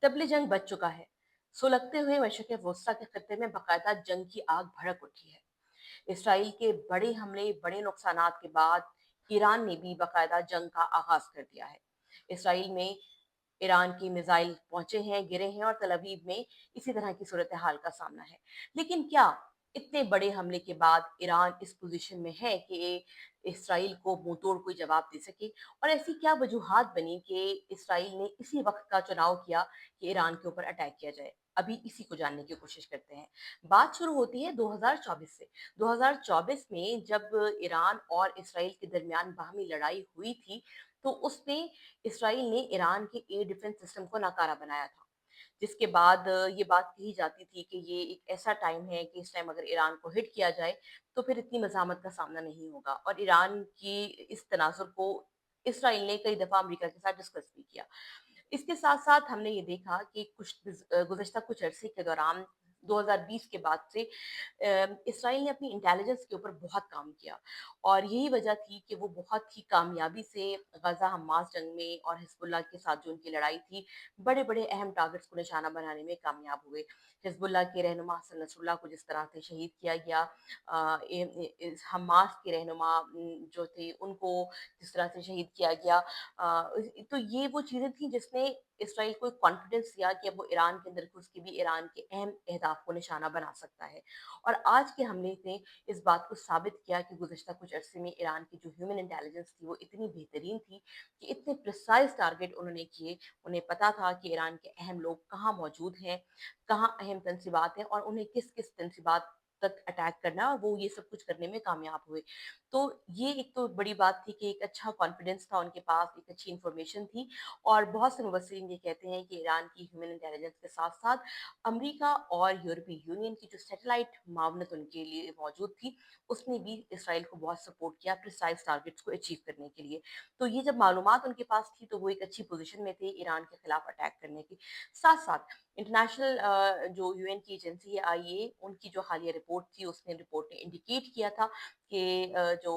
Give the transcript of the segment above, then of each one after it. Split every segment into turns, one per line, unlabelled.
तबले जंग बच चुका है। सुलगते हुए मशरक़ वस्ता के खत्ते में बाकायदा जंग की आग भड़क उठी है। इसराइल के बड़े हमले, बड़े नुकसानात के बाद ईरान ने भी बाकायदा जंग का आगाज कर दिया है। इसराइल में ईरान की मिसाइल पहुंचे हैं, गिरे हैं और तल अवीव में इसी तरह की सूरत हाल का सामना है। लेकिन क्या इतने बड़े हमले के बाद ईरान इस पोजीशन में है कि इसराइल को मुंह तोड़ कोई जवाब दे सके? और ऐसी क्या वजूहात बनी कि इसराइल ने इसी वक्त का चुनाव किया कि ईरान के ऊपर अटैक किया जाए? अभी इसी को जानने की कोशिश करते हैं। बात शुरू होती है 2024 से। 2024 में जब ईरान और इसराइल के दरमियान बाहमी लड़ाई हुई थी, तो उसमें इसराइल ने ईरान के एयर डिफेंस सिस्टम को नाकारा बनाया था। जिसके बाद ये बात कही जाती थी कि ये एक ऐसा टाइम है कि इस टाइम अगर ईरान को हिट किया जाए, तो फिर इतनी मज़ामत का सामना नहीं होगा। और ईरान की इस तनाज़ुर को इसराइल ने कई दफ़ा अमेरिका के साथ डिस्कस भी किया। इसके साथ-साथ हमने ये देखा कि गुज़श्ता कुछ अरसे के दौरान 2020 के बाद से इसराइल ने अपनी इंटेलिजेंस के ऊपर बहुत काम किया और यही वजह थी कि वो बहुत ही कामयाबी से गज़ा हमास जंग में और हिज़्बुल्लाह के साथ जो उनकी लड़ाई थी, बड़े-बड़े अहम टारगेट्स को निशाना बनाने में कामयाब हुए। हिज़्बुल्लाह के रहनुमा हसन नसरुल्लाह को जिस तरह से शहीद किया गया, अ, ए ए इस हमास के रहनुमा जो थे उनको जिस तरह से शहीद किया गया, तो ये वो चीज़ें थी जिसने इसराइल को एक कॉन्फिडेंस दिया कि अब वो ईरान के अंदर घुस के भी ईरान के अहम अहदाफ को निशाना बना सकता है। और आज के हमले ने इस बात को साबित किया कि गुज़श्ता कुछ अरसे में ईरान की जो ह्यूमन इंटेलिजेंस थी वो इतनी बेहतरीन थी कि इतने प्रिसाइज़ टारगेट उन्होंने किए। उन्हें पता था कि ईरान के अहम लोग कहाँ मौजूद हैं, कहाँ अहम तंसीबात हैं और उन्हें किस-किस तंसीबात तक अटैक करना है और वो ये सब कुछ करने में कामयाब हुए। तो ये एक तो बड़ी बात थी कि एक अच्छा कॉन्फिडेंस था उनके पास, एक अच्छी इन्फॉर्मेशन थी और बहुत से मुबस्सिरीन ये कहते हैं कि ईरान की ह्यूमन इंटेलिजेंस के साथ-साथ अमेरिका और यूरोपीय यूनियन की जो सैटेलाइट मावनत उनके लिए मौजूद थी, उसने भी इसराइल को बहुत सपोर्ट किया प्रिसाइज़ टारगेट्स को अचीव करने के लिए। तो ये जब मालूमात उनके पास थी, तो वो एक अच्छी पोज़ीशन में थे ईरान के खिलाफ अटैक करने की। साथ-साथ इंटरनेशनल जो यूएन की एजेंसी है आईए, उनकी जो हालिया रिपोर्ट थी, उसने रिपोर्ट ने इंडिकेट किया था कि जो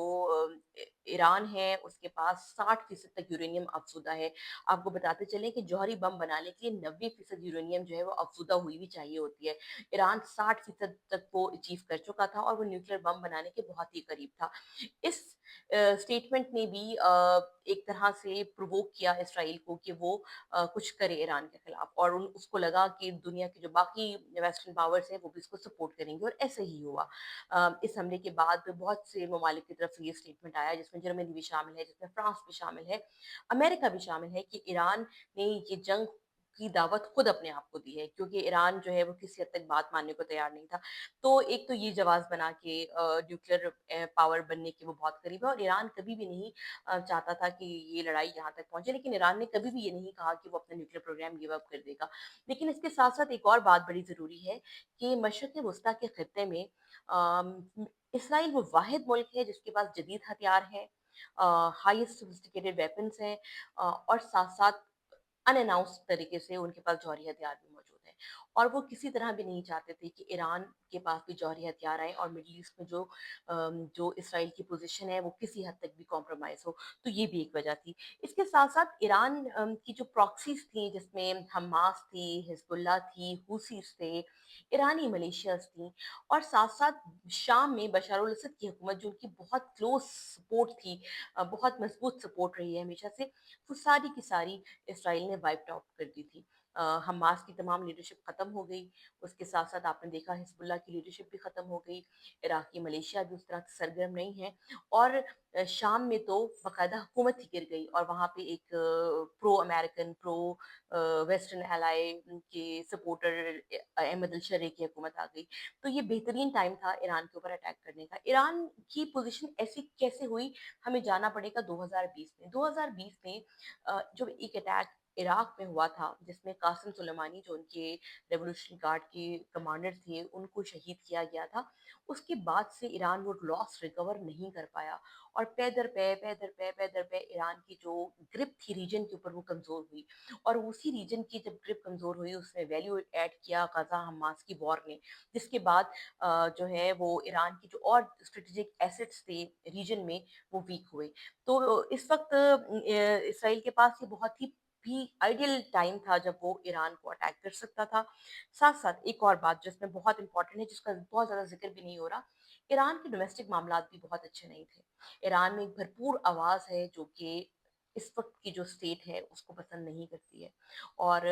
ईरान है उसके पास 60% तक यूरेनियम अफ़ज़ूदा है। आपको बताते चलें कि जौहरी बम बनाने के लिए 90% यूरेनियम जो है वो अफ़ज़ूदा हुई भी चाहिए होती है। ईरान 60% तक वो अचीव कर चुका था और वो न्यूक्लियर बम बनाने के बहुत ही करीब था। इस स्टेटमेंट ने भी एक तरह से प्रोवोक किया इसराइल को कि वो कुछ करे ईरान के खिलाफ और उसको लगा कि दुनिया के जो बाकी वेस्टर्न पावर्स हैं वो भी इसको सपोर्ट करेंगे और ऐसे ही हुआ। इस हमले के बाद बहुत से ममालिक की तरफ से ये स्टेटमेंट आया जिसमें जर्मनी भी शामिल है, जिसमें फ्रांस भी शामिल है, अमेरिका भी शामिल है कि ईरान ने ये जंग की दावत खुद अपने आप को दी है क्योंकि ईरान जो है वो किसी हद तक बात मानने को तैयार नहीं था। तो एक तो ये जवाब बना कि न्यूक्लियर पावर बनने के वो बहुत करीब है और ईरान कभी भी नहीं चाहता था कि ये लड़ाई यहाँ तक पहुँचे, लेकिन ईरान ने कभी भी ये नहीं कहा कि वो अपना न्यूक्लियर प्रोग्राम गिव अप कर देगा। लेकिन इसके साथ-साथ एक और बात बड़ी ज़रूरी है कि मशरिक़ वुस्ता के खित्ते में इसराइल वो वाहिद मुल्क है जिसके पास जदीद हथियार हैं, हाईएस्ट सोफिस्टिकेटेड वेपन्स हैं, और साथ-साथ अनअनाउंस्ड तरीके से उनके पास जौहरी हथियार भी मौजूद हैं। और वो किसी तरह भी नहीं चाहते थे कि ईरान के पास भी जौहरी हथियार आएँ और मिडल ईस्ट में जो इसराइल की पोज़ीशन है वो किसी हद तक भी कॉम्प्रोमाइज़ हो। तो ये भी एक वजह थी। इसके साथ-साथ ईरान की जो प्रॉक्सीज़ थी जिसमें हमास थी, हिज़्बुल्लाह थी, हुसीज़ थे, ईरानी मिलिशियाज़ थीं और साथ-साथ शाम में बशर अल असद की हुकूमत जो उनकी बहुत क्लोज़ सपोर्ट थी, बहुत मज़बूत सपोर्ट रही है हमेशा से, वो सारी की सारी इसराइल ने वाइप्ड आउट कर दी थी। हमास की तमाम लीडरशिप खत्म हो गई, उसके साथ-साथ आपने देखा हिज़्बुल्लाह की लीडरशिप भी खत्म हो गई, इराक़ी मिलिशिया भी उस तरह से सरगर्म नहीं है और शाम में तो बाकायदा हुकूमत ही गिर गई और वहाँ पे एक pro American, pro western ally के सपोर्टर अहमद अल-शरीह की हुकूमत आ गई। तो ये बेहतरीन टाइम था ईरान के ऊपर अटैक करने का। ईरान की पोज़ीशन ऐसी कैसे हुई, हमें जाना पड़ेगा 2020 में। 2020 में जो एक अटैक इराक में हुआ था जिसमें कासिम सुलेमानी जो उनके रेवोल्यूशनरी गार्ड के कमांडर थे उनको शहीद किया गया था। उसके बाद से ईरान वो लॉस रिकवर नहीं कर पाया और पै दर पै ईरान की जो ग्रिप थी रीजन के ऊपर वो कमज़ोर हुई और उसी रीजन की जब ग्रिप कमज़ोर हुई उसमें वैल्यू ऐड किया गज़ा हमास की वॉर ने, जिसके बाद जो है वो ईरान की जो और स्ट्रेटेजिक एसेट्स थे रीजन में वो वीक हुए। तो इस वक़्त इसराइल के पास ये बहुत ही भी आइडियल टाइम था जब वो ईरान को अटैक कर सकता था। साथ-साथ एक और बात जिसमें बहुत इम्पोर्टेंट है, जिसका बहुत ज़्यादा ज़िक्र भी नहीं हो रहा, ईरान के डोमेस्टिक मामलात भी बहुत अच्छे नहीं थे। ईरान में एक भरपूर आवाज़ है जो कि इस वक़्त की जो स्टेट है उसको पसंद नहीं करती है। और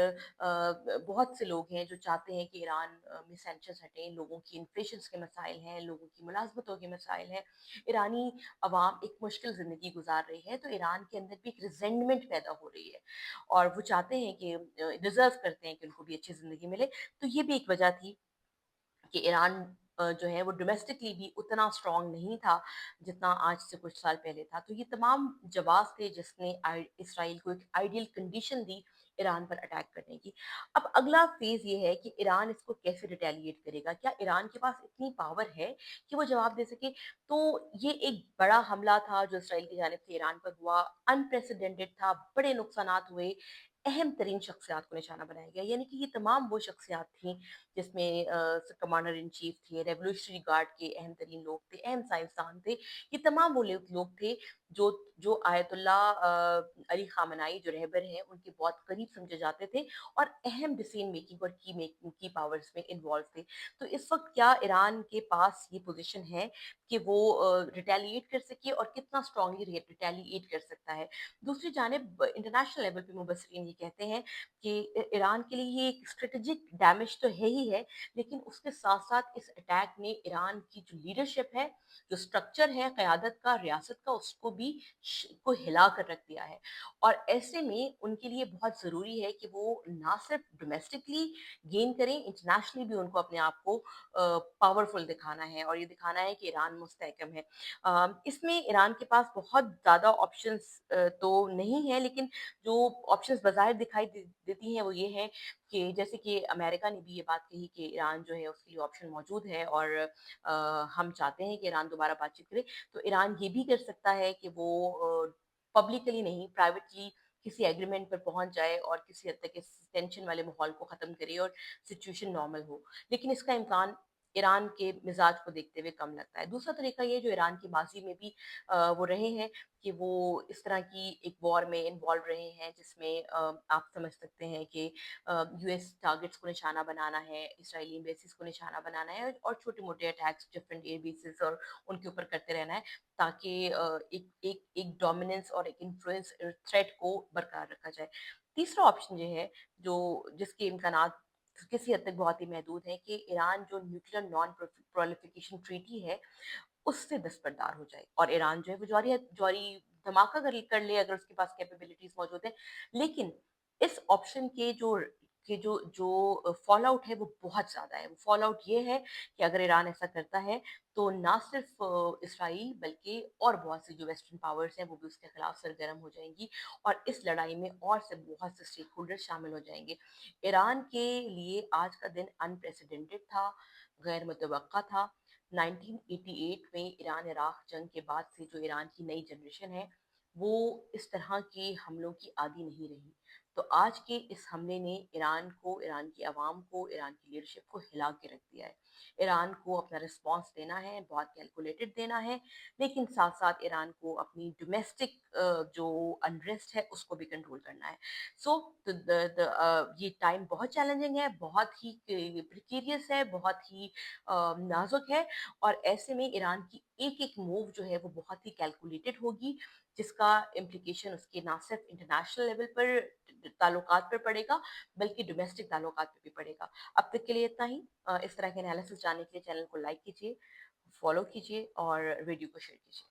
बहुत से लोग हैं जो चाहते हैं कि ईरान में सैंक्शंस हटें, लोगों की इन्फ्लेशंस के मसाइल हैं, लोगों की मुलाज़मतों के मसाइल हैं। ईरानी अवाम एक मुश्किल ज़िंदगी गुज़ार रही है, तो ईरान के अंदर भी एक रिज़ेंटमेंट पैदा हो रही है और वो चाहते हैं कि डिज़र्व करते हैं कि उनको भी अच्छी ज़िंदगी मिले। तो ये भी एक वजह थी कि ईरान जो है वो डोमेस्टिकली भी उतना स्ट्रॉन्ग नहीं था जितना आज से कुछ साल पहले था। तो ये तमाम जवाब थे जिसने इसराइल को एक आइडियल कंडीशन दी ईरान पर अटैक करने की। अब अगला फेज ये है कि ईरान इसको कैसे रिटेलिएट करेगा। क्या ईरान के पास इतनी पावर है कि वो जवाब दे सके। तो ये एक बड़ा हमला था जो इसराइल की जानिब से ईरान पर हुआ, अनप्रेसिडेंटेड था, बड़े नुकसानात हुए, अहम तरीन शख्सियात को निशाना बनाया गया। यानी कि ये तमाम वो शख्सियात थी जिसमें कमांडर इन चीफ थे, रेवोल्यूशनरी गार्ड के अहम तरीन लोग थे, अहम साइंसदान थे। ये तमाम वो लोग थे जो जो आयतुल्ला अली खामनाई जो रहबर हैं उनके बहुत करीब समझे जाते थे और अहम डिसीजन मेकिंग और की मेकिंग की पावर्स में इन्वॉल्व थे। तो इस वक्त क्या ईरान के पास ये पोजीशन है कि वो रिटेलिएट कर सके और कितना स्ट्रांगली रिटेलिएट कर सकता है। दूसरी जानिब इंटरनेशनल लेवल पे मुबसरीन ये कहते हैं कि ईरान के लिए ये एक स्ट्रेटेजिक डैमेज तो है ही है, लेकिन उसके साथ-साथ इस अटैक ने ईरान की जो लीडरशिप है, जो स्ट्रक्चर है क़यादत का, रियासत का, उसको भी को हिला कर रख दिया है। और ऐसे में उनके लिए बहुत ज़रूरी है कि वो ना सिर्फ डोमेस्टिकली गेन करें, इंटरनेशनली भी उनको अपने आप को पावरफुल दिखाना है और ये दिखाना है कि ईरान मुस्तहकम है। इसमें ईरान के पास बहुत ज़्यादा ऑप्शंस तो नहीं है, लेकिन जो ऑप्शंस बाज़ाहिर दिखाई देती हैं वो ये है कि जैसे कि अमेरिका ने भी ये बात कही कि ईरान जो है उसके लिए ऑप्शन मौजूद है और हम चाहते हैं कि ईरान दोबारा बातचीत करे। तो ईरान ये भी कर सकता है कि वो पब्लिकली नहीं, प्राइवेटली किसी एग्रीमेंट पर पहुंच जाए और किसी हद तक इस टेंशन वाले माहौल को खत्म करे और सिचुएशन नॉर्मल हो। लेकिन इसका इम्कान ईरान के मिजाज को देखते हुए कम लगता है। दूसरा तरीका ये जो ईरान की माजी में भी वो रहे हैं कि वो इस तरह की एक वॉर में इन्वॉल्व रहे हैं जिसमें आप समझ सकते हैं कि यूएस टारगेट्स को निशाना बनाना है, इसराइली बेसिस को निशाना बनाना है और छोटे-मोटे अटैक्स डिफरेंट एयर बेसिस और उनके ऊपर करते रहना है ताकि एक एक एक डोमिनेंस और एक इन्फ्लुएंस थ्रेट को बरकरार रखा जाए। तीसरा ऑप्शन ये है जो जिसके इम्कानात किसी हद तक बहुत ही महदूद है कि ईरान जो न्यूक्लियर नॉन प्रोलिफिकेशन ट्रीटी है उससे दस्तबरदार हो जाए और ईरान जो है वो जौहरी जौहरी धमाका कर ले अगर उसके पास कैपेबिलिटीज मौजूद है। लेकिन इस ऑप्शन के जो फॉल आउट है वो बहुत ज़्यादा है। फॉल आउट ये है कि अगर ईरान ऐसा करता है तो ना सिर्फ इसराइल बल्कि और बहुत सी जो वेस्टर्न पावर्स हैं वो भी उसके खिलाफ सरगर्म हो जाएंगी और इस लड़ाई में और से बहुत से स्टेक होल्डर शामिल हो जाएंगे। ईरान के लिए आज का दिन अनप्रेसिडेंटेड था, गैर मुतवक्का था। 1988 में ईरान इराक जंग के बाद से जो ईरान की नई जनरेशन है वो इस तरह के हमलों की आदी नहीं रही। तो आज के इस हमले ने ईरान को, ईरान की आवाम को, ईरान की लीडरशिप को हिला के रख दिया है। ईरान को अपना रिस्पॉन्स देना है, बहुत कैलकुलेटेड देना है, लेकिन साथ साथ ईरान को अपनी डोमेस्टिक जो अनरेस्ट है उसको भी कंट्रोल करना है। सो ये टाइम बहुत चैलेंजिंग है, बहुत ही प्रिकेरियस है, बहुत ही नाजुक है और ऐसे में ईरान की एक एक मूव जो है वो बहुत ही कैलकुलेटेड होगी जिसका इम्प्लीकेशन उसके ना सिर्फ इंटरनेशनल लेवल पर ताल्लुकात पर पड़ेगा बल्कि डोमेस्टिक ताल्लुकात पर भी पड़ेगा। अब तक के लिए इतना ही। इस तरह के एनालिसिस जानने के लिए चैनल को लाइक कीजिए, फॉलो कीजिए और वीडियो को शेयर कीजिए।